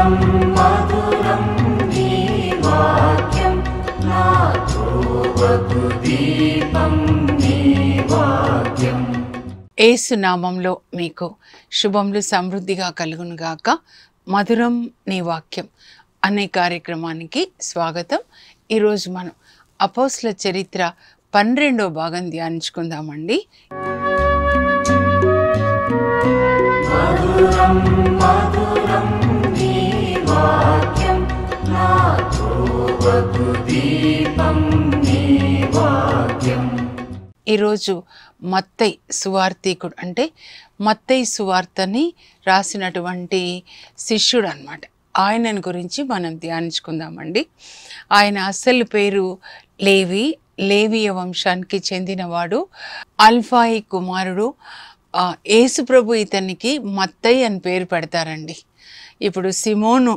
మధురం మధురం నీ వాక్యం నా త్రోవకు దీపం నీ వాక్యం. యేసు నామంలో మీకు శుభములు సమృద్ధిగా కలుగునుగాక. మధురం నీ వాక్యం అనే కార్యక్రమానికి స్వాగతం. ఈరోజు మనం అపోస్తలుల చరిత్ర 12వ భాగం ధ్యానించుకుందామండి. మధురం మధురం నీ వాక్యం నా త్రోవకు దీపం నీ వాక్యం. ఈరోజు మత్తయి సువార్తికుడు అంటే మత్తయి సువార్తని రాసినటువంటి శిష్యుడు అన్నమాట. ఆయనను గురించి మనం ధ్యానించుకుందామండి. ఆయన అసలు పేరు లేవి, లేవీయ వంశానికి చెందినవాడు, అల్ఫాయి కుమారుడు. యేసు ప్రభు ఇతనికి మత్తయి అని పేరు పెడతారండి. ఇప్పుడు సిమోను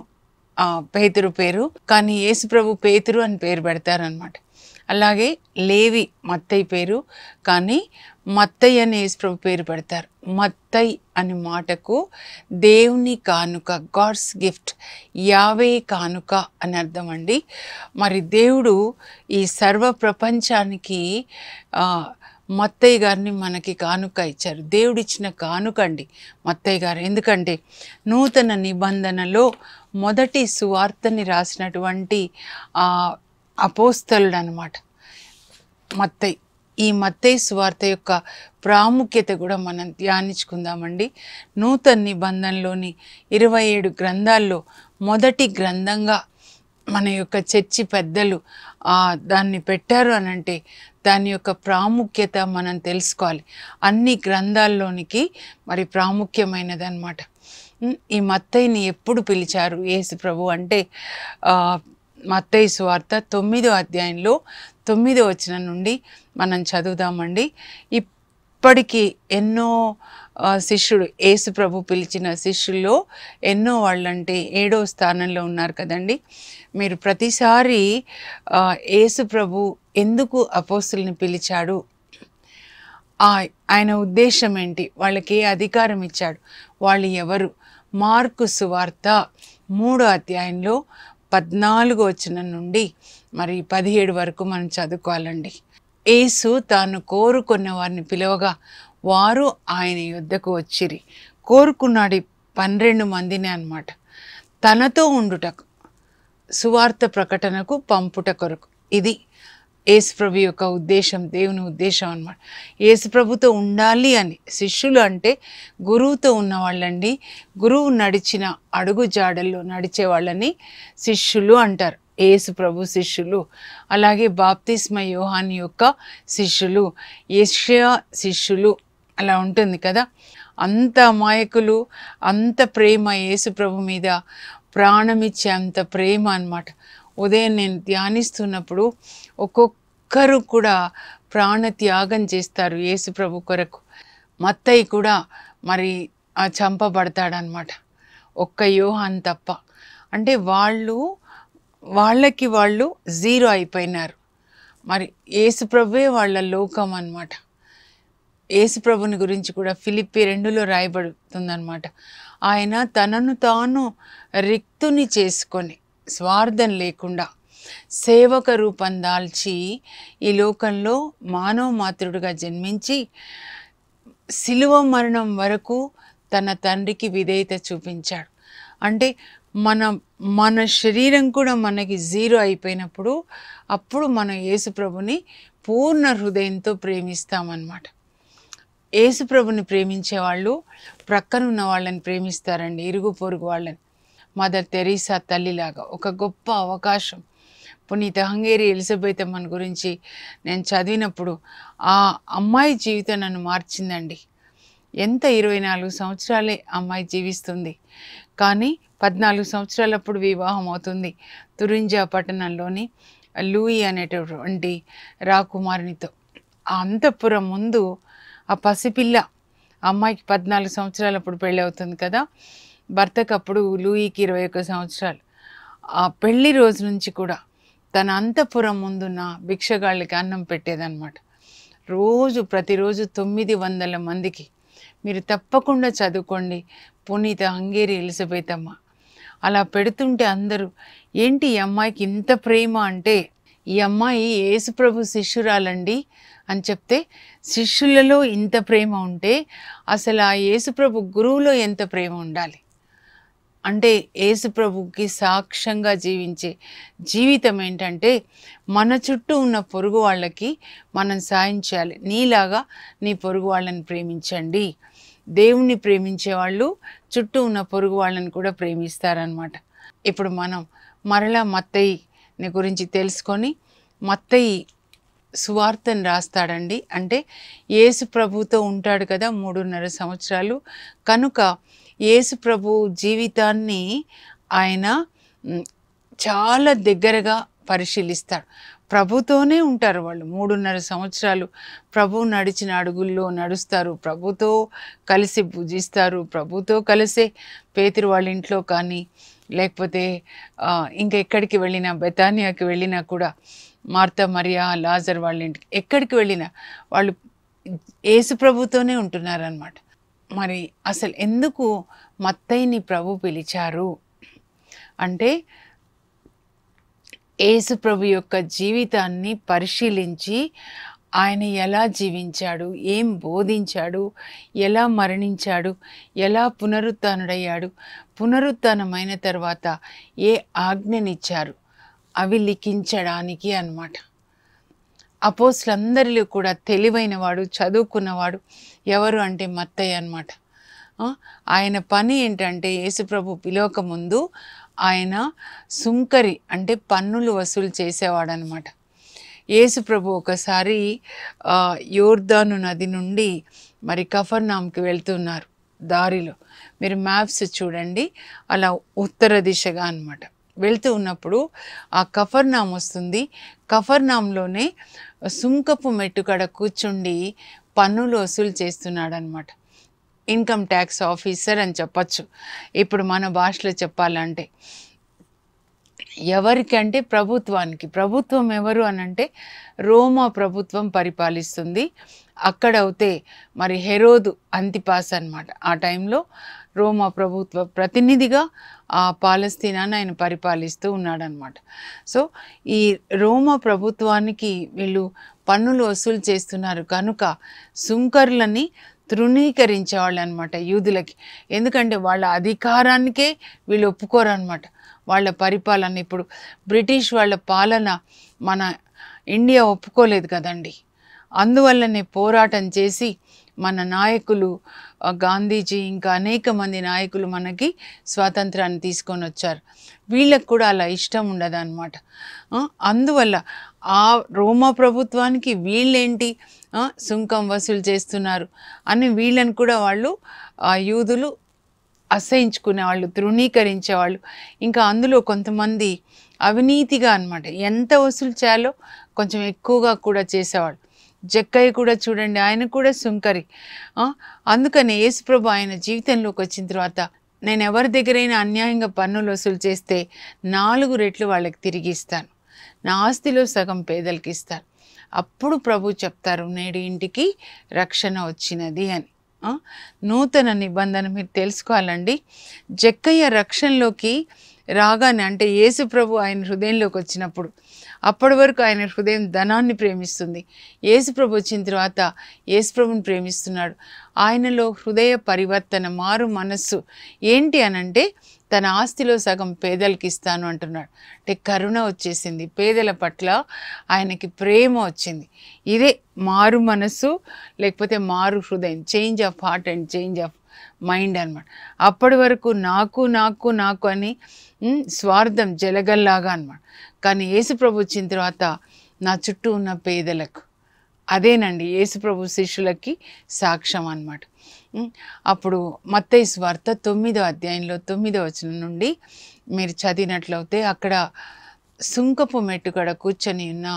పేతురు పేరు, కానీ యేసు ప్రభు పేతురు అని పేరు పెడతారనమాట. అలాగే లేవి మత్తయి పేరు, కానీ మత్తయి అని యేసు ప్రభు పేరు పెడతారు. మత్తయి అనే మాటకు దేవుని కానుక, గాడ్స్ గిఫ్ట్, యావే కానుక అని అర్థం అండి. మరి దేవుడు ఈ సర్వ ప్రపంచానికి మత్తయి గారిని మనకి కానుక ఇచ్చారు. దేవుడిచ్చిన కానుక అండి మత్తయి గారు. ఎందుకంటే నూతన నిబంధనలో మొదటి సువార్తని రాసినటువంటి అపోస్తలుడు అన్నమాట మత్తయి. ఈ మత్తయి సువార్త యొక్క ప్రాముఖ్యత కూడా మనం ధ్యానించుకుందామండి. నూతన నిబంధనలోని 27 గ్రంథాల్లో మొదటి గ్రంథంగా మన యొక్క చర్చి పెద్దలు దాన్ని పెట్టారు అని అంటే దాని యొక్క ప్రాముఖ్యత మనం తెలుసుకోవాలి. అన్ని గ్రంథాల్లోనికి మరి ప్రాముఖ్యమైనది అన్నమాట. ఈ మత్తయిని ఎప్పుడు పిలిచారు యేసు ప్రభు అంటే మత్తయి సువార్త 9వ అధ్యాయంలో 9వ వచనం నుండి మనం చదువుదామండి. ఇప్పటికీ ఎన్నో శిష్యుడు, యేసు ప్రభు పిలిచిన శిష్యుల్లో ఎన్నో వాళ్ళంటే 7వ స్థానంలో ఉన్నారు కదండి. మీరు ప్రతిసారి యేసు ప్రభు ఎందుకు అపోస్తుల్ని పిలిచాడు, ఆయన ఉద్దేశం ఏంటి, వాళ్ళకి ఏ అధికారం ఇచ్చాడు, వాళ్ళు ఎవరు, మార్కు సువార్త 3వ అధ్యాయంలో 14వ వచనం నుండి మరి 17 వరకు మనం చదువుకోవాలండి. యేసు తాను కోరుకున్న వారిని పిలవగా వారు ఆయన యొద్దకు వచ్చిరి. కోరుకున్నాడు 12 మందిని అన్నమాట, తనతో ఉండుటకు, సువార్త ప్రకటనకు పంపుట కొరకు. ఇది యేసుప్రభు యొక్క ఉద్దేశం, దేవుని ఉద్దేశం అన్నమాట. యేసుప్రభుతో ఉండాలి అని. శిష్యులు అంటే గురువుతో ఉన్నవాళ్ళండి. గురువు నడిచిన అడుగు జాడల్లో నడిచే వాళ్ళని శిష్యులు అంటారు. యేసుప్రభు శిష్యులు, అలాగే బాప్తిస్మ యోహాను యొక్క శిష్యులు, యెషయా శిష్యులు, అలా ఉంటుంది కదా. అంత అమాయకులు, అంత ప్రేమ యేసుప్రభు మీద, ప్రాణమిచ్చే అంత ప్రేమ అన్నమాట. ఉదయం నేను ధ్యానిస్తున్నప్పుడు ఒక్కొక్కరు కూడా ప్రాణ త్యాగం చేస్తారు యేసు ప్రభు కొరకు. మత్తయి కూడా మరి చంపబడతాడనమాట, ఒక్క యోహాను తప్ప. అంటే వాళ్ళకి వాళ్ళు జీరో అయిపోయినారు. మరి యేసు ప్రభువే వాళ్ళ లోకం అన్నమాట. యేసు ప్రభుని గురించి కూడా ఫిలిప్పీ 2లో రాయబడుతుందన్నమాట. ఆయన తనను తాను రిక్తుని చేసుకొని స్వార్థం లేకుండా సేవక రూపం దాల్చి ఈ లోకంలో మానవ మాతృడుగా జన్మించి శిలువ మరణం వరకు తన తండ్రికి విధేయత చూపించాడు. అంటే మన శరీరం కూడా మనకి జీరో అయిపోయినప్పుడు అప్పుడు మనం యేసు ప్రభుని పూర్ణ హృదయంతో ప్రేమిస్తామన్నమాట. యేసు ప్రభుని ప్రేమించే వాళ్ళు ప్రక్కనున్న వాళ్ళని ప్రేమిస్తారండి, ఇరుగు పొరుగు వాళ్ళని. మదర్ తెరీసా తల్లిలాగా ఒక గొప్ప అవకాశం. పునీత హంగేరి ఎలిజబెత్ అమ్మన్ గురించి నేను చదివినప్పుడు ఆ అమ్మాయి జీవితం నన్ను మార్చిందండి. ఎంత 24 సంవత్సరాలే అమ్మాయి జీవిస్తుంది, కానీ 14 సంవత్సరాలప్పుడు వివాహం అవుతుంది తురింజా పట్టణంలోని లూయి అనేటటువంటి రాకుమారునితో. ఆ అంతఃపురం ముందు ఆ పసిపిల్ల, అమ్మాయికి 14 సంవత్సరాలప్పుడు పెళ్ళి అవుతుంది కదా, భర్తకు అప్పుడు లూయికి 21 సంవత్సరాలు. ఆ పెళ్లి రోజు నుంచి కూడా తన అంతఃపురం ముందున్న భిక్షగాళ్ళకి అన్నం పెట్టేదన్నమాట. ప్రతిరోజు 900 మందికి. మీరు తప్పకుండా చదువుకోండి పునీత హంగేరి ఎలిజబెత్ అమ్మ. అలా పెడుతుంటే అందరూ ఏంటి ఈ అమ్మాయికి ఇంత ప్రేమ అంటే, ఈ అమ్మాయి యేసుప్రభు శిష్యురాలండి అని చెప్తే, శిష్యులలో ఇంత ప్రేమ ఉంటే అసలు ఆ యేసుప్రభు గురువులో ఎంత ప్రేమ ఉండాలి. అంటే యేసుప్రభుకి సాక్ష్యంగా జీవించే జీవితం ఏంటంటే, మన చుట్టూ ఉన్న పొరుగు వాళ్ళకి మనం సాయం చేయాలి. నీలాగా నీ పొరుగు వాళ్ళని ప్రేమించండి. దేవుణ్ణి ప్రేమించే వాళ్ళు చుట్టూ ఉన్న పొరుగు వాళ్ళని కూడా ప్రేమిస్తారనమాట. ఇప్పుడు మనం మరలా మత్తయిని గురించి తెలుసుకొని, మత్తయి సువార్తను రాస్తాడండి. అంటే యేసు ప్రభుతో ఉంటాడు కదా 3.5 సంవత్సరాలు. కనుక యేసు ప్రభు జీవితాన్ని ఆయన చాలా దగ్గరగా పరిశీలిస్తాడు. ప్రభుతోనే ఉంటారు వాళ్ళు 3.5 సంవత్సరాలు. ప్రభువు నడిచిన అడుగుల్లో నడుస్తారు, ప్రభుతో కలిసి భుజిస్తారు, ప్రభుతో కలిసే పేతురు వాళ్ళ ఇంట్లో కానీ, లేకపోతే ఇంకా ఎక్కడికి వెళ్ళినా, బెతానియాకి వెళ్ళినా కూడా, మార్తా మరియా లాజర్ వాళ్ళ ఇంటికి ఎక్కడికి వెళ్ళినా వాళ్ళు యేసు ప్రభుతోనే ఉంటున్నారనమాట. మరి అసలు ఎందుకు మత్తయిని ప్రభు పిలిచారు అంటే, యేసు ప్రభు యొక్క జీవితాన్ని పరిశీలించి ఆయన ఎలా జీవించాడు, ఏం బోధించాడు, ఎలా మరణించాడు, ఎలా పునరుత్థానుడయ్యాడు, పునరుత్థానమైన తర్వాత ఏ ఆజ్ఞనిచ్చారు, అవి లిఖించడానికి అన్నమాట. అపోస్తలులందరిలో కూడా తెలివైన వాడు, చదువుకున్నవాడు ఎవరు అంటే మత్తయి అన్నమాట. ఆయన పని ఏంటంటే, యేసుప్రభు పిలవక ముందు ఆయన సుంకరి అంటే పన్నులు వసూలు చేసేవాడనమాట. యేసుప్రభు ఒకసారి యోర్దాను నది నుండి మరి కఫర్నాంకి వెళ్తున్నారు. దారిలో మీరు మ్యాప్స్ చూడండి, అలా ఉత్తర దిశగా అన్నమాట వెళ్తూ ఉన్నప్పుడు ఆ కఫర్నాం వస్తుంది. కఫర్నాంలోనే సుంకపు మెట్టుకడ కూర్చుండి పన్నులు వసూలు చేస్తున్నాడు అనమాట. ఇన్కమ్ ట్యాక్స్ ఆఫీసర్ అని చెప్పచ్చు ఇప్పుడు మన భాషలో చెప్పాలంటే. ఎవరికంటే ప్రభుత్వానికి. ప్రభుత్వం ఎవరు అనంటే రోమా ప్రభుత్వం పరిపాలిస్తుంది. అక్కడ అయితే మరి హెరోదు అంతిపాస్ అన్నమాట. ఆ టైంలో రోమా ప్రభుత్వ ప్రతినిధిగా ఆ పాలస్తీనాను ఆయన పరిపాలిస్తూ ఉన్నాడనమాట. సో ఈ రోమా ప్రభుత్వానికి వీళ్ళు పన్నులు వసూలు చేస్తున్నారు కనుక సుంకరులని తృణీకరించేవాళ్ళు అనమాట యూదులకి. ఎందుకంటే వాళ్ళ అధికారానికే వీళ్ళు ఒప్పుకోరనమాట. వాళ్ళ పరిపాలన, ఇప్పుడు బ్రిటిష్ వాళ్ళ పాలన మన ఇండియా ఒప్పుకోలేదు కదండి. అందువల్లనే పోరాటం చేసి మన నాయకులు గాంధీజీ ఇంకా అనేక మంది నాయకులు మనకి స్వాతంత్రాన్ని తీసుకొని వచ్చారు. వీళ్ళకు కూడా అలా ఇష్టం ఉండదు అనమాట. అందువల్ల ఆ రోమా ప్రభుత్వానికి వీళ్ళేంటి సుంకం వసూలు చేస్తున్నారు అని వీళ్ళని కూడా వాళ్ళు యూదులు అసహించుకునేవాళ్ళు, తృణీకరించేవాళ్ళు. ఇంకా అందులో కొంతమంది అవినీతిగా అన్నమాట ఎంత వసూలు చేయాలో కొంచెం ఎక్కువగా కూడా చేసేవాళ్ళు. జక్కయ్య కూడా చూడండి, ఆయన కూడా సుంకరి. అందుకని యేసుప్రభు ఆయన జీవితంలోకి వచ్చిన తర్వాత, నేను ఎవరి దగ్గరైనా అన్యాయంగా పన్నులు వసూలు చేస్తే 4 రెట్లు వాళ్ళకి తిరిగి ఇస్తాను, నా ఆస్తిలో సగం పేదలకి ఇస్తాను. అప్పుడు ప్రభు చెప్తారు, నేడు ఇంటికి రక్షణ వచ్చినది అని. నూతన నిబంధన మీరు తెలుసుకోవాలండి. జక్కయ్య రక్షణలోకి రాగానే, అంటే యేసు ప్రభు ఆయన హృదయంలోకి వచ్చినప్పుడు, అప్పటి వరకు ఆయన హృదయం ధనాన్ని ప్రేమిస్తుంది. యేసు ప్రభు వచ్చిన తర్వాత యేసు ప్రభుని ప్రేమిస్తున్నాడు. ఆయనలో హృదయ పరివర్తన, మారు మనస్సు ఏంటి అనంటే, తన ఆస్తిలో సగం పేదలకి ఇస్తాను అంటున్నాడు. అంటే కరుణ వచ్చేసింది, పేదల పట్ల ఆయనకి ప్రేమ వచ్చింది. ఇదే మారు మనస్సు, లేకపోతే మారు హృదయం, change of heart and change of mind అన్నమాట. అప్పటి వరకు నాకు నాకు నాకు అని స్వార్థం జలగల్లాగా అన్నమాట. కానీ యేసుప్రభు వచ్చిన తర్వాత నా చుట్టూ ఉన్న పేదలకు, అదేనండి యేసుప్రభు శిష్యులకి సాక్ష్యం అన్నమాట. అప్పుడు మత్తయి సువార్త 9వ అధ్యాయంలో 9వ వచనం నుండి మీరు చదివినట్లయితే, అక్కడ సుంకపు మెట్టుకడ కూర్చొని ఉన్న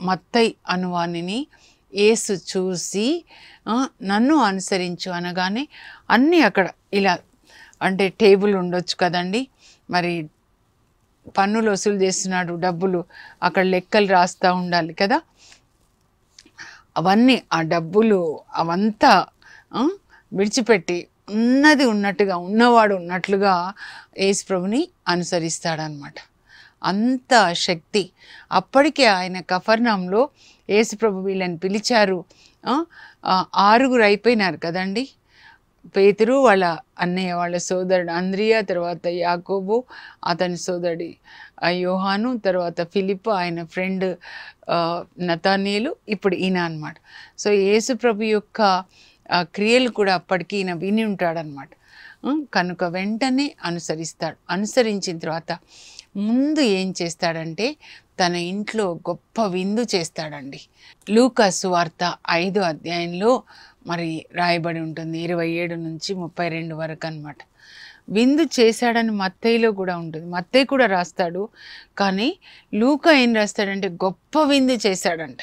మత్తయి అనువానిని యేసు చూసి, నన్ను అనుసరించు అనగానే అన్నీ అక్కడ ఇలా, అంటే టేబుల్ ఉండొచ్చు కదండి, మరి పన్నులు వసూలు చేస్తున్నాడు, డబ్బులు అక్కడ లెక్కలు రాస్తూ ఉండాలి కదా, అవన్నీ ఆ డబ్బులు అవంతా విడిచిపెట్టి ఉన్నది ఉన్నట్టుగా, ఉన్నవాడు ఉన్నట్లుగా యేసుప్రభుని అనుసరిస్తాడనమాట. అంత శక్తి. అప్పటికే ఆయన కఫర్నాంలో యేసుప్రభు వీళ్ళని పిలిచారు. 6 అయిపోయినారు కదండి. పేతురు, వాళ్ళ అన్నయ్య, వాళ్ళ సోదరుడు అంద్రియా, తర్వాత యాకోబు, అతని సోదరుడి యోహాను, తర్వాత ఫిలిప్, ఆయన ఫ్రెండ్ నతానీయులు, ఇప్పుడు ఈయన అనమాట. సో యేసుప్రభు యొక్క క్రియలు కూడా అప్పటికి ఈయన విని ఉంటాడనమాట. కనుక వెంటనే అనుసరిస్తాడు. అనుసరించిన తర్వాత ముందు ఏం చేస్తాడంటే తన ఇంట్లో గొప్ప విందు చేస్తాడండి. లూకా సువార్త 5వ అధ్యాయంలో మరి రాయబడి ఉంటుంది 27 నుంచి 32 వరకు అనమాట. విందు చేశాడని మత్తయిలో కూడా ఉంటుంది. మత్తయి కూడా రాస్తాడు. కానీ లూకా ఏం రాస్తాడంటే గొప్ప విందు చేశాడంట.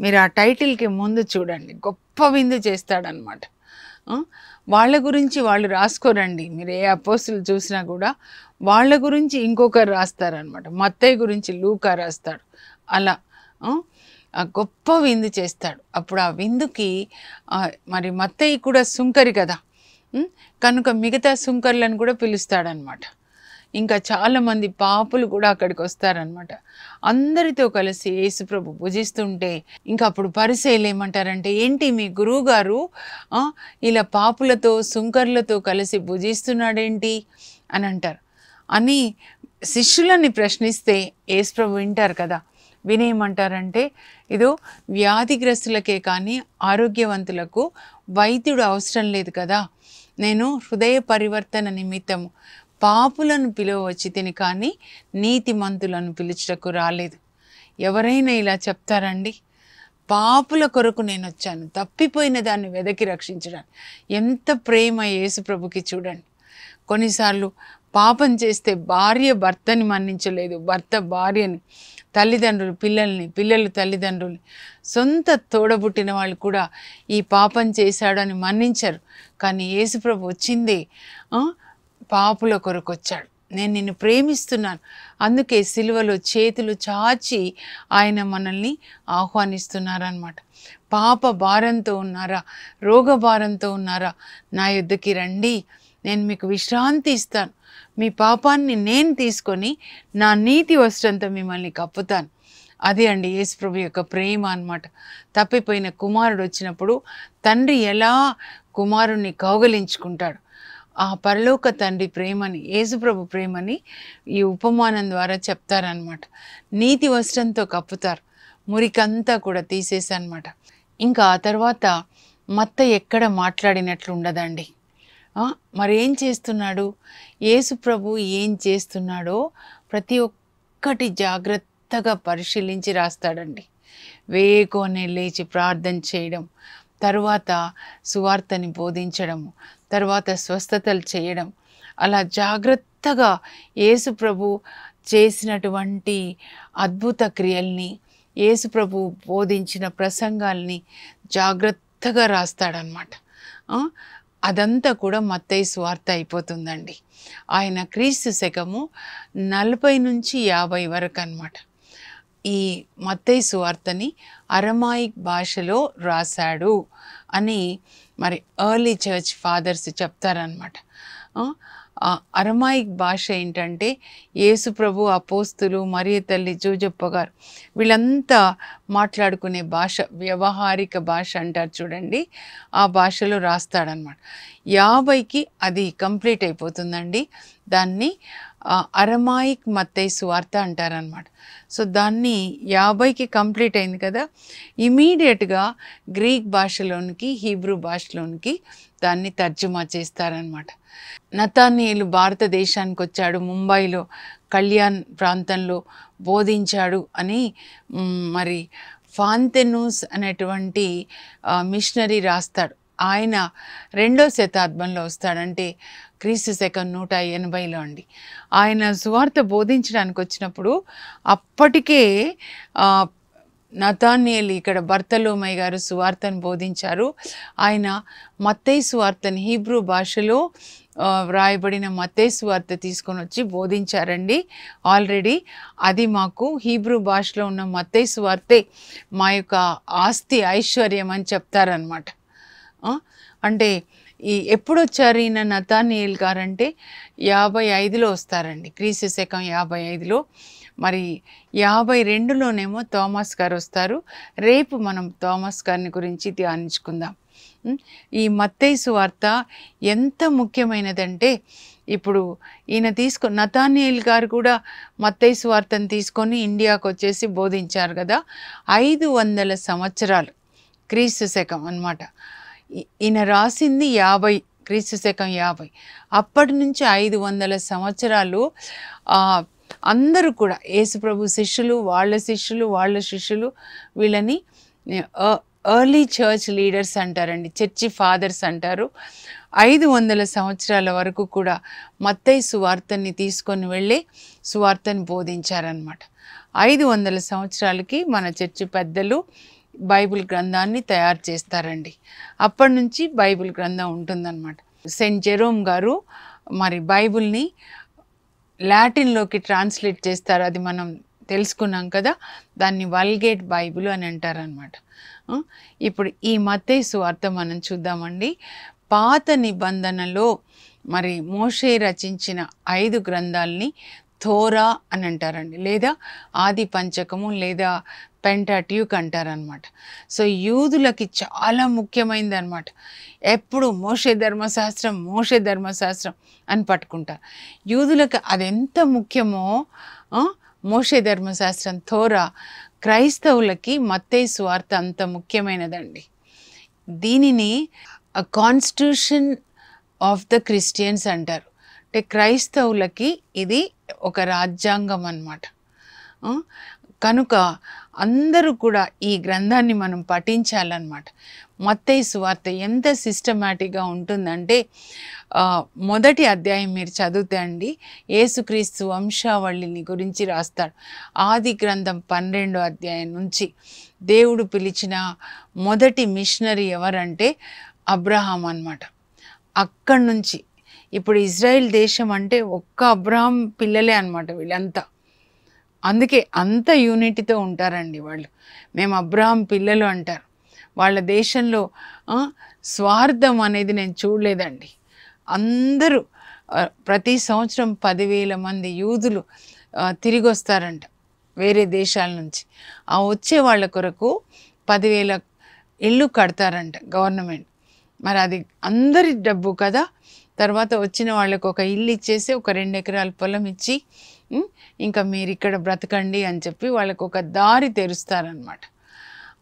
మీరు ఆ టైటిల్కి ముందు చూడండి, గొప్ప విందు చేస్తాడనమాట. వాళ్ళ గురించి వాళ్ళు రాసుకోరండి. మీరు ఏ అపోస్తులు చూసినా కూడా వాళ్ళ గురించి ఇంకొకరు రాస్తారనమాట. మత్తయి గురించి లూకా రాస్తాడు. అలా గొప్ప విందు చేస్తాడు. అప్పుడు ఆ విందుకి మరి మత్తయి కూడా సుంకరి కదా, కనుక మిగతా సుంకర్లను కూడా పిలుస్తాడనమాట. ఇంకా చాలామంది పాపులు కూడా అక్కడికి వస్తారనమాట. అందరితో కలిసి యేసుప్రభు భుజిస్తుంటే ఇంకా అప్పుడు పరిసయ్యులు ఏమంటారంటే, ఏంటి మీ గురువు గారు ఇలా పాపులతో సుంకర్లతో కలిసి భుజిస్తున్నాడేంటి అని అంటారు. అని శిష్యులని ప్రశ్నిస్తే యేసుప్రభు వింటారు కదా. వినేయమంటారంటే, ఇదో వ్యాధిగ్రస్తులకే కానీ ఆరోగ్యవంతులకు వైద్యుడు అవసరం లేదు కదా. నేను హృదయ పరివర్తన నిమిత్తము పాపులను పిలువవచ్చి తిని కానీ నీతిమంతులను పిలుచుటకు రాలేదు. ఎవరైనా ఇలా చెప్తారండి? పాపుల కొరకు నేను వచ్చాను, తప్పిపోయిన దాన్ని వెదకి రక్షించడానికి. ఎంత ప్రేమ యేసుప్రభుకి చూడండి. కొన్నిసార్లు పాపం చేస్తే భార్య భర్తని మన్నించలేదు, భర్త భార్యని, తల్లిదండ్రులు పిల్లల్ని, పిల్లలు తల్లిదండ్రులు, సొంత తోడబుట్టిన వాళ్ళు కూడా ఈ పాపం చేశాడని మన్నించరు. కానీ యేసుప్రభు వచ్చిందే పాపుల కొరకు వచ్చాడు. నేను నిన్ను ప్రేమిస్తున్నాను, అందుకే సిలువలో చేతులు చాచి ఆయన మనల్ని ఆహ్వానిస్తున్నారన్నమాట. పాప భారంతో ఉన్నారా, రోగ భారంతో ఉన్నారా, నా యొద్దకి రండి, నేను మీకు విశ్రాంతి ఇస్తాను. మీ పాపాన్ని నేను తీసుకొని నా నీతి వస్త్రంతో మిమ్మల్ని కప్పుతాను. అదే అండి యేసుప్రభు యొక్క ప్రేమ అన్నమాట. తప్పిపోయిన కుమారుడు వచ్చినప్పుడు తండ్రి ఎలా కుమారుణ్ణి కౌగలించుకుంటాడు, ఆ పరలోక తండ్రి ప్రేమని, యేసుప్రభు ప్రేమని ఈ ఉపమానం ద్వారా చెప్తారనమాట. నీతి వస్త్రంతో కప్పుతారు, మురికంతా కూడా తీసేసనమాట. ఇంకా ఆ తర్వాత మత్తయి ఎక్కడ మాట్లాడినట్లు ఉండదండి. మరి ఏం చేస్తున్నాడు యేసుప్రభు, ఏం చేస్తున్నాడో ప్రతి ఒక్కటి జాగ్రత్తగా పరిశీలించి రాస్తాడండి. వేకోనే లేచి ప్రార్థన చేయడం, తరువాత సువార్తని బోధించడము, తర్వాత స్వస్థతలు చేయడం, అలా జాగ్రత్తగా యేసుప్రభు చేసినటువంటి అద్భుత క్రియల్ని, యేసుప్రభు బోధించిన ప్రసంగాల్ని జాగ్రత్తగా రాస్తాడనమాట. అదంతా కూడా మత్తయి సువార్త అయిపోతుందండి. ఆయన క్రీస్తు శకము 40 నుంచి 50 వరకు అన్నమాట. ఈ మత్తయి సువార్తని అరమాయిక్ భాషలో రాశాడు అని మరి ఎర్లీ చర్చ్ ఫాదర్స్ చెప్తారనమాట. అరమాయిక్ భాష ఏంటంటే యేసుప్రభు, అపోస్తులు, మరియ తల్లి, జోజప్ప గారు వీళ్ళంతా మాట్లాడుకునే భాష, వ్యవహారిక భాష అంటారు చూడండి, ఆ భాషలో రాస్తాడనమాట. 50కి అది కంప్లీట్ అయిపోతుందండి. దాన్ని అరమాయిక్ మత్తయి సువార్త అంటారనమాట. సో దాన్ని 50కి కంప్లీట్ అయింది కదా, ఇమీడియట్గా గ్రీక్ భాషలోనికి, హీబ్రూ భాషలోనికి దాన్ని తర్జుమా చేస్తారనమాట. నతానీయులు భారతదేశానికి వచ్చాడు, ముంబైలో కళ్యాణ్ ప్రాంతంలో బోధించాడు అని మరి ఫాంతెనూస్ అనేటువంటి మిషనరీ రాస్తాడు. ఆయన 2వ శతాబ్దంలో వస్తాడంటే క్రీస్తు శకం 180లో అండి. ఆయన సువార్త బోధించడానికి వచ్చినప్పుడు అప్పటికే నతానీయులు ఇక్కడ బర్తలోమై గారు సువార్తను బోధించారు. ఆయన మత్తయి సువార్తని హీబ్రూ భాషలో వ్రాయబడిన మత్తయి సువార్త తీసుకొని వచ్చి బోధించారండి. ఆల్రెడీ అది మాకు హీబ్రూ భాషలో ఉన్న మత్తయి సువార్తే మా యొక్క ఆస్తి, ఐశ్వర్యం అని చెప్తారనమాట. అంటే ఎప్పుడు వచ్చారు ఈయన నతానియేల్ గారంటే 55లో వస్తారండి, క్రీస్తు శకం 55లో. మరి 52లోనేమో థామస్ గారు వస్తారు. రేపు మనం థామస్ గారిని గురించి ధ్యానించుకుందాం. ఈ మత్తయి సువార్త ఎంత ముఖ్యమైనదంటే, ఇప్పుడు ఈయన నతానియేల్ గారు కూడా మత్తయి సువార్తను తీసుకొని ఇండియాకు వచ్చేసి బోధించారు కదా. 500 సంవత్సరాలు క్రీస్తు శకం అన్నమాట. ఈయన రాసింది 50, క్రీస్తు శకం 50. అప్పటి నుంచి 500 సంవత్సరాలు అందరూ కూడా యేసుప్రభు శిష్యులు, వాళ్ళ శిష్యులు, వాళ్ళ శిష్యులు, వీళ్ళని ఎర్లీ చర్చ్ లీడర్స్ అంటారండి, చర్చి ఫాదర్స్ అంటారు. 500 సంవత్సరాల వరకు కూడా మత్తయి సువార్తని తీసుకొని వెళ్ళి సువార్తని బోధించారనమాట. 500 సంవత్సరాలకి మన చర్చి పెద్దలు బైబిల్ గ్రంథాన్ని తయారు చేస్తారండి. అప్పటి నుంచి బైబిల్ గ్రంథం ఉంటుందన్నమాట. సెయింట్ జెరోమ్ గారు మరి బైబిల్ని లాటిన్లోకి ట్రాన్స్లేట్ చేస్తారు. అది మనం తెలుసుకున్నాం కదా, దాన్ని వల్గేట్ బైబిల్ అని అంటారనమాట. ఇప్పుడు ఈ మత్తయి సువార్త మనం చూద్దామండి. పాత నిబంధనలో మరి మోషే రచించిన 5 గ్రంథాలని థోరా అని అంటారండి, లేదా ఆది పంచకము, లేదా పెంటాట్యూక్ అంటారనమాట. సో యూదులకి చాలా ముఖ్యమైనది అనమాట. ఎప్పుడు మోషే ధర్మశాస్త్రం అని పట్టుకుంటారు. యూదులకు అది ఎంత ముఖ్యమో మోషే ధర్మశాస్త్రం థోరా, క్రైస్తవులకి మత్తయి సువార్త అంత ముఖ్యమైనదండి. దీనిని కాన్స్టిట్యూషన్ ఆఫ్ ద క్రిస్టియన్స్ అంటారు. అంటే క్రైస్తవులకి ఇది ఒక రాజ్యాంగం అన్నమాట. కనుక అందరూ కూడా ఈ గ్రంథాన్ని మనం పఠించాలన్నమాట. మత్తయి సువార్త ఎంత సిస్టమాటిక్గా ఉంటుందంటే, మొదటి అధ్యాయం మీరు చదివితే అండి, యేసుక్రీస్తు వంశావళిని గురించి రాస్తాడు. ఆది గ్రంథం 12వ అధ్యాయం నుంచి దేవుడు పిలిచిన మొదటి మిషనరీ ఎవరంటే అబ్రహాం అన్నమాట. అక్కడి నుంచి ఇప్పుడు ఇజ్రాయెల్ దేశం అంటే ఒక్క అబ్రహాం పిల్లలే అన్నమాట వీళ్ళంతా. అందుకే అంత యూనిటీతో ఉంటారండి వాళ్ళు. మేము అబ్రహాం పిల్లలు అంటారు. వాళ్ళ దేశంలో స్వార్థం అనేది నేను చూడలేదండి. అందరూ ప్రతి సంవత్సరం 10,000 మంది యూదులు తిరిగి వస్తారంట వేరే దేశాల నుంచి. ఆ వచ్చే వాళ్ళ కొరకు 10,000 ఇళ్ళు కడతారంట గవర్నమెంట్. మరి అది అందరి డబ్బు కదా. తర్వాత వచ్చిన వాళ్ళకు ఒక ఇల్లు ఇచ్చేసి ఒక 2 ఎకరాల పొలం ఇచ్చి ఇంకా మీరు ఇక్కడ బ్రతకండి అని చెప్పి వాళ్ళకు ఒక దారి తెరుస్తారనమాట.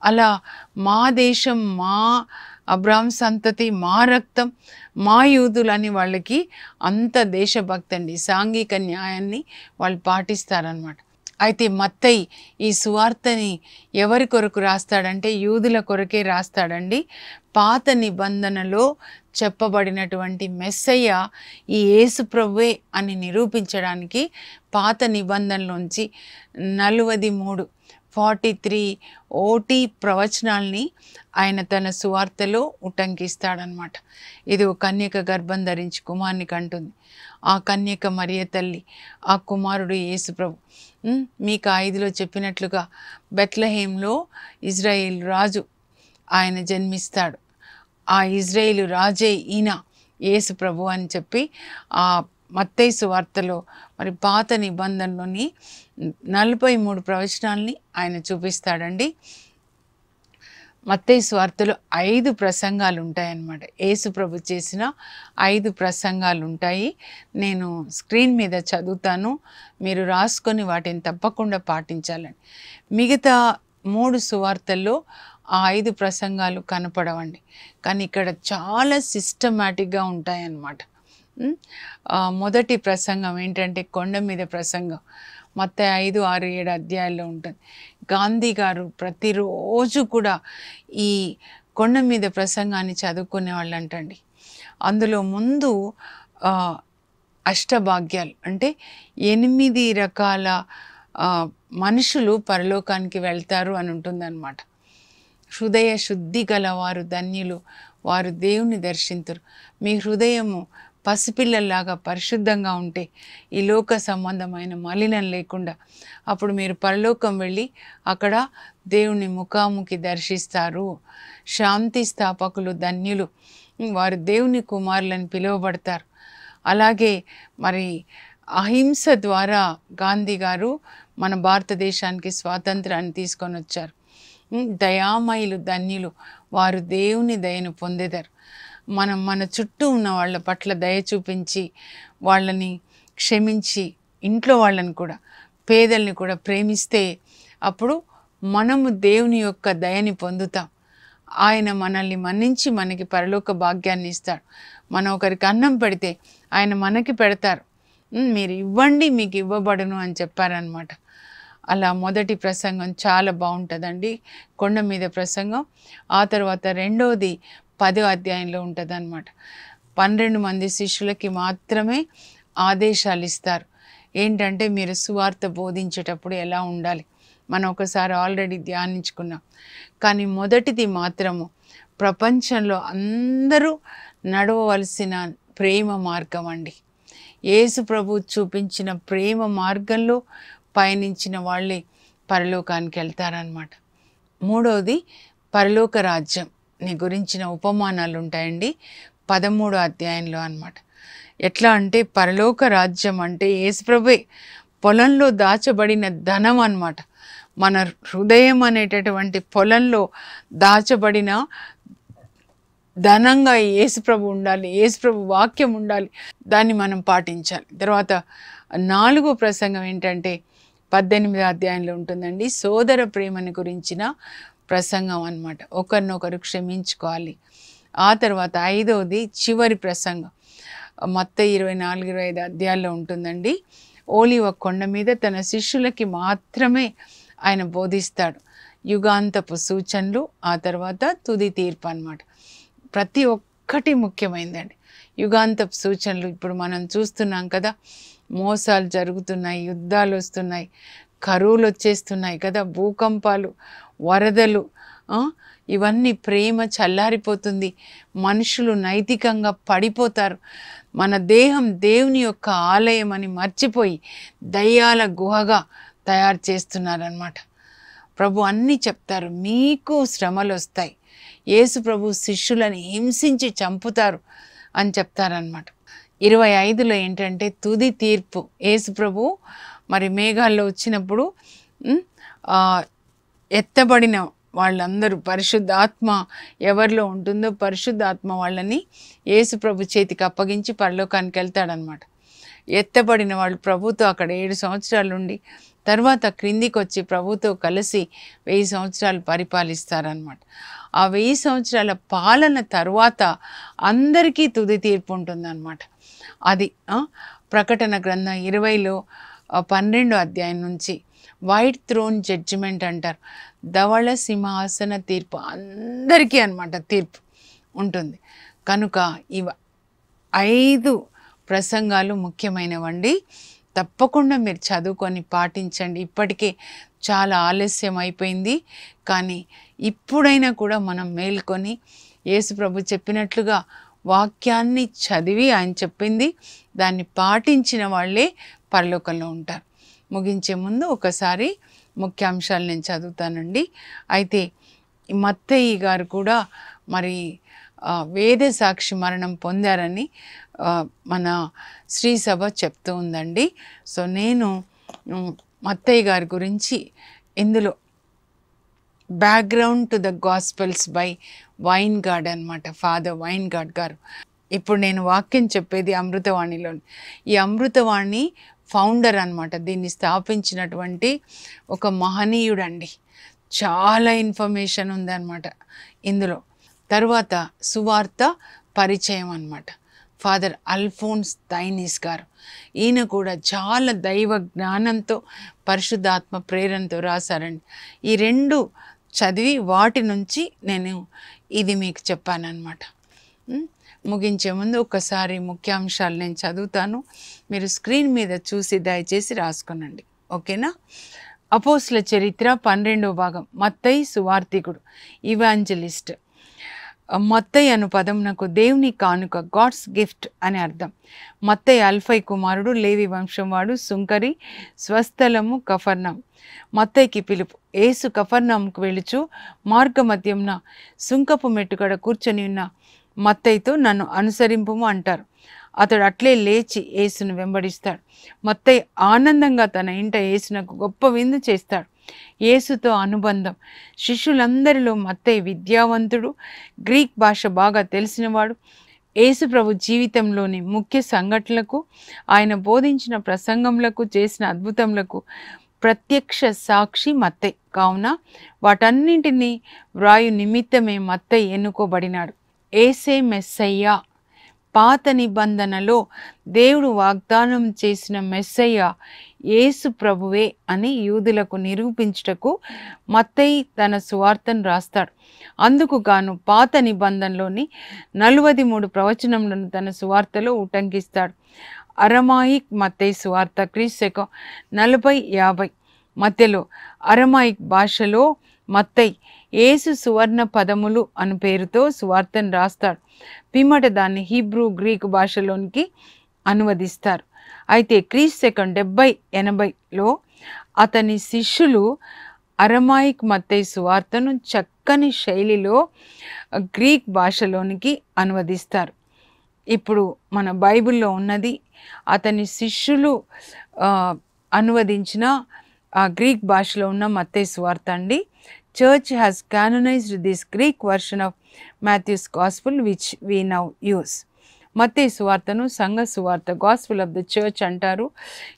అలా మా దేశం, మా అబ్రాహం సంతతి, మా రక్తం, మా యూదులని వాళ్ళకి అంత దేశభక్తి అండి. సాంఘిక న్యాయాన్ని వాళ్ళు పాటిస్తారనమాట. అయితే మత్తయి ఈ సువార్తని ఎవరి కొరకు రాస్తాడంటే యూదుల కొరకే రాస్తాడండి. పాత నిబంధనలో చెప్పబడినటువంటి మెస్సయ్య ఈ యేసు ప్రభువే అని నిరూపించడానికి పాత నిబంధనలోంచి 43 OT ప్రవచనాల్ని ఆయన తన సువార్తలో ఉటంకిస్తాడనమాట. ఇది ఒక కన్యక గర్భం ధరించి కుమారుని కంటుంది. ఆ కన్యక మరియ తల్లి, ఆ కుమారుడు యేసు ప్రభు. మీకు 5లో చెప్పినట్లుగా బెత్లెహేంలో ఇజ్రాయేల్ రాజు ఆయన జన్మిస్తాడు. ఆ ఇజ్రాయేలు రాజే ఈయన యేసు ప్రభు అని చెప్పి ఆ మత్తయి సువార్తలో మరి పాత నిబంధనలోని 43 ప్రవచనాల్ని ఆయన చూపిస్తాడండి. మత్తయి సువార్తలో 5 ప్రసంగాలు ఉంటాయన్నమాట. యేసు ప్రభు చేసిన 5 ప్రసంగాలు ఉంటాయి. నేను స్క్రీన్ మీద చదువుతాను, మీరు రాసుకొని వాటిని తప్పకుండా పాటించాలని. మిగతా 3 సువార్తల్లో ఆ 5 ప్రసంగాలు కనపడవండి, కానీ ఇక్కడ చాలా సిస్టమాటిక్గా ఉంటాయన్నమాట. మొదటి ప్రసంగం ఏంటంటే కొండ మీద ప్రసంగం. మత్తయి 5, 6, 7 అధ్యాయాల్లో ఉంటుంది. గాంధీ గారు ప్రతిరోజు కూడా ఈ కొండ మీద ప్రసంగాన్ని చదువుకునే వాళ్ళు అంటండి. అందులో ముందు అష్టభాగ్యాలు అంటే 8 రకాల మనుషులు పరలోకానికి వెళ్తారు అని ఉంటుందన్నమాట. హృదయ శుద్ధి గలవారు ధన్యులు, వారు దేవుని దర్శింతురు. మీ హృదయము పసిపిల్లల్లాగా పరిశుద్ధంగా ఉంటే, ఈ లోక సంబంధమైన మలినం లేకుండా, అప్పుడు మీరు పరలోకం వెళ్ళి అక్కడ దేవుని ముఖాముఖి దర్శిస్తారు. శాంతి స్థాపకులు ధన్యులు, వారు దేవుని కుమారులని పిలువబడతారు. అలాగే మరి అహింస ద్వారా గాంధీ గారు మన భారతదేశానికి స్వాతంత్రాన్ని తీసుకొని వచ్చారు. దయామయులు ధన్యులు, వారు దేవుని దయను పొందేదారు. మనం మన చుట్టూ ఉన్న వాళ్ళ పట్ల దయ చూపించి వాళ్ళని క్షమించి ఇంట్లో వాళ్ళని కూడా పేదల్ని కూడా ప్రేమిస్తే అప్పుడు మనము దేవుని యొక్క దయని పొందుతాం. ఆయన మనల్ని మన్నించి మనకి పరలోక భాగ్యాన్ని ఇస్తాడు. మనం ఒకరికి అన్నం పెడితే ఆయన మనకి పెడతారు. మీరు ఇవ్వండి మీకు ఇవ్వబడును అని చెప్పారనమాట. అలా మొదటి ప్రసంగం చాలా బాగుంటుందండి, కొండ మీద ప్రసంగం. ఆ తర్వాత రెండవది 10వ అధ్యాయంలో ఉంటుంది అనమాట. 12 మంది శిష్యులకి మాత్రమే ఆదేశాలు ఇస్తారు. ఏంటంటే మీరు సువార్త బోధించేటప్పుడు ఎలా ఉండాలి, మనం ఒకసారి ఆల్రెడీ ధ్యానించుకున్నాం. కానీ మొదటిది మాత్రము ప్రపంచంలో అందరూ నడవవలసిన ప్రేమ మార్గం అండి. యేసు ప్రభు చూపించిన ప్రేమ మార్గంలో పయనించిన వాళ్ళే పరలోకానికి వెళ్తారనమాట. మూడవది పరలోక రాజ్యంని గురించిన ఉపమానాలు ఉంటాయండి 13వ అధ్యాయంలో అనమాట. ఎట్లా అంటే పరలోక రాజ్యం అంటే యేసు ప్రభువే పొలంలో దాచబడిన ధనం అన్నమాట. మన హృదయం అనేటటువంటి పొలంలో దాచబడిన ధనంగా యేసుప్రభు ఉండాలి, యేసుప్రభు వాక్యం ఉండాలి, దాన్ని మనం పాటించాలి. తర్వాత 4వ ప్రసంగం ఏంటంటే 18వ అధ్యాయంలో ఉంటుందండి, సోదర ప్రేమని గురించిన ప్రసంగం అన్నమాట. ఒకరినొకరు క్షమించుకోవాలి. ఆ తర్వాత 5వది చివరి ప్రసంగం మత్తయి 24-25 అధ్యాయాల్లో ఉంటుందండి. ఓలివ కొండ మీద తన శిష్యులకి మాత్రమే ఆయన బోధిస్తాడు. యుగాంతపు సూచనలు, ఆ తర్వాత తుది తీర్పు అన్నమాట. ప్రతి ఒక్కటి ముఖ్యమైందండి. యుగాంతపు సూచనలు ఇప్పుడు మనం చూస్తున్నాం కదా, మోసాలు జరుగుతున్నాయి, యుద్ధాలు వస్తున్నాయి, కరువులు వచ్చేస్తున్నాయి కదా, భూకంపాలు, వరదలు, ఇవన్నీ ప్రేమ చల్లారిపోతుంది, మనుషులు నైతికంగా పడిపోతారు. మన దేహం దేవుని యొక్క ఆలయం అని మర్చిపోయి దయ్యాల గుహగా తయారు చేస్తున్నారన్నమాట. ప్రభు అన్నీ చెప్తారు, మీకు శ్రమలు వస్తాయి, యేసు ప్రభు శిష్యులని హింసించి చంపుతారు అని చెప్తారనమాట. 25లో ఏంటంటే తుది తీర్పు. యేసు ప్రభు మరి మేఘాల్లో వచ్చినప్పుడు ఎత్తబడిన వాళ్ళందరూ పరిశుద్ధాత్మ ఎవరిలో ఉంటుందో పరిశుద్ధాత్మ వాళ్ళని యేసు ప్రభు చేతికి అప్పగించి పరలోకానికి వెళ్తాడనమాట. ఎత్తబడిన వాళ్ళు ప్రభుతో అక్కడ 7 సంవత్సరాలు ఉండి తర్వాత క్రిందికి వచ్చి ప్రభుతో కలిసి 1000 సంవత్సరాలు పరిపాలిస్తారనమాట. ఆ 1000 సంవత్సరాల పాలన తర్వాత అందరికీ తుది తీర్పు ఉంటుందన్నమాట. అది ప్రకటన గ్రంథం 20లో 12వ అధ్యాయం నుంచి వైట్ థ్రోన్ జడ్జిమెంట్ అంటారు. ధవళ సింహాసన తీర్పు అందరికీ అన్నమాట తీర్పు ఉంటుంది. కనుక ఇవి 5 ప్రసంగాలు ముఖ్యమైనవండి. తప్పకుండా మీరు చదువుకొని పాటించండి. ఇప్పటికే చాలా ఆలస్యం అయిపోయింది, కానీ ఇప్పుడైనా కూడా మనం మేల్కొని యేసు ప్రభు చెప్పినట్లుగా వాక్యాన్ని చదివి ఆయన చెప్పింది దాన్ని పాటించిన వాళ్ళే పరలోకంలో ఉంటారు. ముగించే ముందు ఒకసారి ముఖ్యాంశాలు నేను చదువుతానండి. అయితే మత్తయి గారు కూడా మరి వేద సాక్షి మరణం పొందారని మన శ్రీ సభ చెప్తూ ఉందండి. సో నేను మత్తయి గారి గురించి ఇందులో background to the gospels by Wingard అనమాట, ఫాదర్ వైన్గార్డ్ గారు. ఇప్పుడు నేను వాక్యం చెప్పేది అమృతవాణిలోని. ఈ అమృతవాణి ఫౌండర్ అనమాట, దీన్ని స్థాపించినటువంటి ఒక మహనీయుడండి. చాలా ఇన్ఫర్మేషన్ ఉందన్నమాట ఇందులో. తర్వాత సువార్త పరిచయం అన్నమాట, ఫాదర్ అల్ఫోన్స్ దైనిస్ గారు. ఈయన కూడా చాలా దైవ జ్ఞానంతో పరిశుద్ధాత్మ ప్రేరణతో రాశారండి. ఈ 2 చదివి వాటి నుంచి నేను ఇది మీకు చెప్పానన్నమాట. ముగించే ముందు ఒకసారి ముఖ్యాంశాలు నేను చదువుతాను, మీరు స్క్రీన్ మీద చూసి దయచేసి రాసుకునండి, ఓకేనా? అపోస్తుల చరిత్ర 12వ భాగం. మత్తయి సువార్తికుడు, ఇవాంజలిస్ట్. మత్తయి అను పదమునకు దేవుని కానుక, గాడ్స్ గిఫ్ట్ అని అర్థం. మత్తయి అల్ఫై కుమారుడు, లేవి వంశం వాడు, సుంకరి, స్వస్థలము కఫర్నాం. మత్తయికి పిలుపు. యేసు కఫర్నాంకు వెళుచు మార్గ మధ్యంన సుంకపు మెట్టుకడ కూర్చొని ఉన్న మత్తయితో నన్ను అనుసరింపుము అంటారు. అతడు అట్లే లేచి యేసును వెంబడిస్తాడు. మత్తయి ఆనందంగా తన ఇంట యేసునకు గొప్ప విందు చేస్తాడు. యేసుతో అనుబంధం. శిష్యులందరిలో మత్తయి విద్యావంతుడు, గ్రీక్ భాష బాగా తెలిసినవాడు. యేసు ప్రభు జీవితంలోని ముఖ్య సంఘటనలకు, ఆయన బోధించిన ప్రసంగములకు, చేసిన అద్భుతములకు ప్రత్యక్ష సాక్షి మత్తయి. కావున వాటన్నింటినీ వ్రాయు నిమిత్తమే మత్తయి ఎన్నుకోబడినాడు. యేసే మెస్సయ్య, పాత నిబంధనలో దేవుడు వాగ్దానం చేసిన మెస్సయ్య యేసు ప్రభువే అని యూదులకు నిరూపించుటకు మత్తయి తన సువార్తను రాస్తాడు. అందుకు గాను పాత నిబంధనలోని 43 ప్రవచనములను తన సువార్తలో ఉటంకిస్తాడు. అరమాయిక్ మత్తయి సువార్త క్రీస్తు 40-50 మధ్యలో అరమాయిక్ భాషలో మత్తయి యేసు సువర్ణ పదములు అను పేరుతో సువార్తను రాస్తాడు. పిమ్మట దాన్ని హీబ్రూ, గ్రీకు భాషలోనికి అనువదిస్తారు. అయితే క్రీస్తు 70-80లో అతని శిష్యులు అరమాయిక్ మత్తయి సువార్తను చక్కని శైలిలో గ్రీక్ భాషలోనికి అనువదిస్తారు. ఇప్పుడు మన బైబిల్లో ఉన్నది అతని శిష్యులు అనువదించిన గ్రీక్ భాషలో ఉన్న మత్తయి సువార్త అండి. Church has canonized this Greek version of Matthew's gospel which we now use. మత్తయి సువార్తను సంఘ సువార్త, గాస్పుల్ ఆఫ్ ద చర్చ్ అంటారు.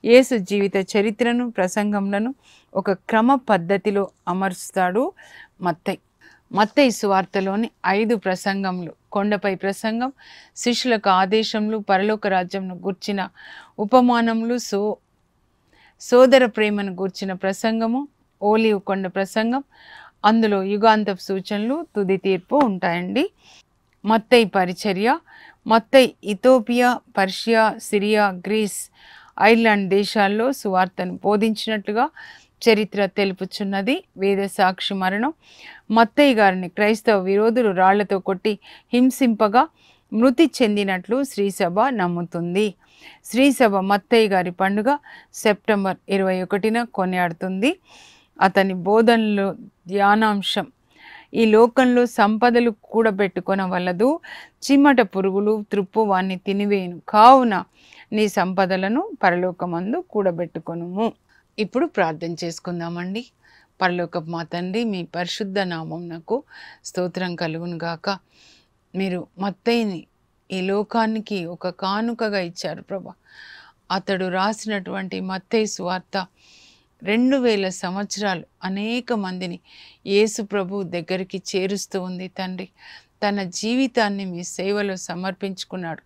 యేసు జీవిత చరిత్రను, ప్రసంగములను ఒక క్రమ పద్ధతిలో అమర్చుతాడు మత్తయి. మత్తయి సువార్తలోని 5 ప్రసంగములు: కొండపై ప్రసంగం, శిష్యులకు ఆదేశములు, పరలోక రాజ్యంను గూర్చిన ఉపమానములు, సోదర ప్రేమను గూర్చిన ప్రసంగము, ఓలివ్ కొండ ప్రసంగం, అందులో యుగాంతపు సూచనలు, తుది తీర్పు ఉంటాయండి. మత్తయి పరిచర్య. మత్తయి Ethiopia, Persia, Syria, Greece, Ireland దేశాల్లో సువార్తను బోధించినట్లుగా చరిత్ర తెలుపుచున్నది. వేద సాక్షి మరణం. మత్తయి గారిని క్రైస్తవ విరోధులు రాళ్లతో కొట్టి హింసింపగా మృతి చెందినట్లు శ్రీసభ నమ్ముతుంది. శ్రీసభ మత్తయి గారి పండుగ సెప్టెంబర్ 21న కొనియాడుతుంది. అతని బోధనలో ధ్యానాంశం: ఈ లోకంలో సంపదలు కూడబెట్టుకొనవలదు, చిమ్మట పురుగులు త్రుప్పు వాణ్ణి తినివేయును, కావున నీ సంపదలను పరలోకమందు కూడబెట్టుకొనుము. ఇప్పుడు ప్రార్థన చేసుకుందామండి. పరలోకపు మా తండ్రి, మీ పరిశుద్ధ నామమునకు స్తోత్రం కలుగును గాక. మీరు మత్తయిని ఈ లోకానికి ఒక కానుకగా ఇచ్చారు ప్రభా. అతడు రాసినటువంటి మత్తయి సువార్త 2000 సంవత్సరాలు అనేక మందిని యేసు ప్రభు దగ్గరికి చేరుస్తూ ఉంది తండ్రి. తన జీవితాన్ని మీ సేవలో సమర్పించుకున్నాడు.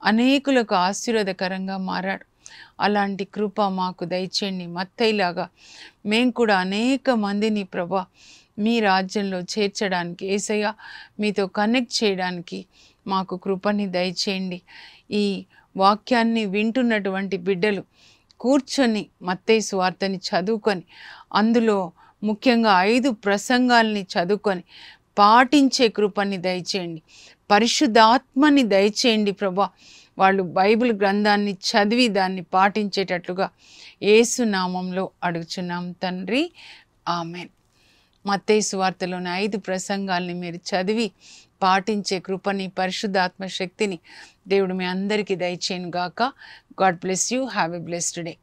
అనేకులకు ఆశీర్వాదకరంగా మారాడు. అలాంటి కృప మాకు దయచేయండి. మత్తయిలాగా మేము కూడా అనేక మందిని ప్రభా మీ రాజ్యంలో చేర్చడానికి, యేసయ్య మీతో కనెక్ట్ చేయడానికి మాకు కృపని దయచేయండి. ఈ వాక్యాన్ని వింటున్నటువంటి బిడ్డలు కూర్చొని మత్తయి సువార్తని చదువుకొని, అందులో ముఖ్యంగా 5 ప్రసంగాల్ని చదువుకొని పాటించే కృపని దయచేయండి. పరిశుద్ధాత్మని దయచేయండి ప్రభా. వాళ్ళు బైబిల్ గ్రంథాన్ని చదివి దాన్ని పాటించేటట్లుగా యేసు నామంలో అడుగుచున్నాం తండ్రి, ఆమెన్. మత్తయి సువార్తలోని 5 ప్రసంగాల్ని మీరు చదివి పాటించే కృపని, పరిశుద్ధాత్మ శక్తిని దేవుడు మీ అందరికీ దయచేయను గాక. God bless you. Have a blessed day.